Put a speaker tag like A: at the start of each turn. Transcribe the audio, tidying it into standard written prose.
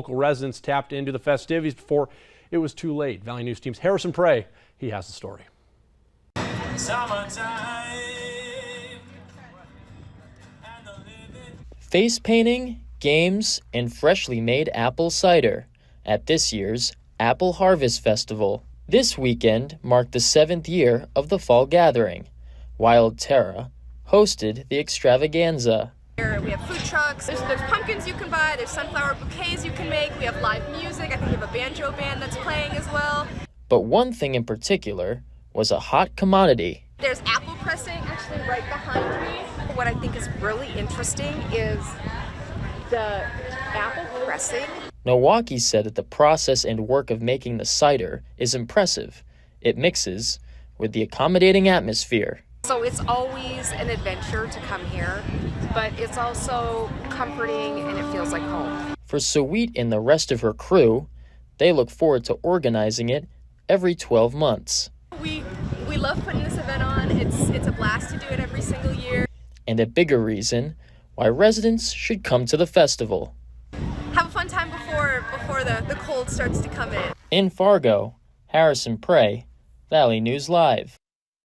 A: Local residents tapped into the festivities before it was too late. Valley News Team's Harrison Prey, he has the story.
B: Face painting, games, and freshly made apple cider at this year's Apple Harvest Festival. This weekend marked the 7th year of the fall gathering. Wild Terra hosted the extravaganza.
C: We have food trucks, there's pumpkins you can buy, there's sunflower bouquets you can make, we have live music, I think we have a banjo band that's playing as well.
B: But one thing in particular was a hot commodity.
C: There's apple pressing actually right behind me. What I think is really interesting is the apple pressing.
B: Milwaukee said that the process and work of making the cider is impressive. It mixes with the accommodating atmosphere.
C: So it's always an adventure to come here, but it's also comforting and it feels like home.
B: For Sweet and the rest of her crew, they look forward to organizing it every 12 months.
C: We love putting this event on. It's a blast to do it every single year.
B: And a bigger reason why residents should come to the festival.
C: Have a fun time before the cold starts to come in.
B: In Fargo, Harrison Prey, Valley News Live.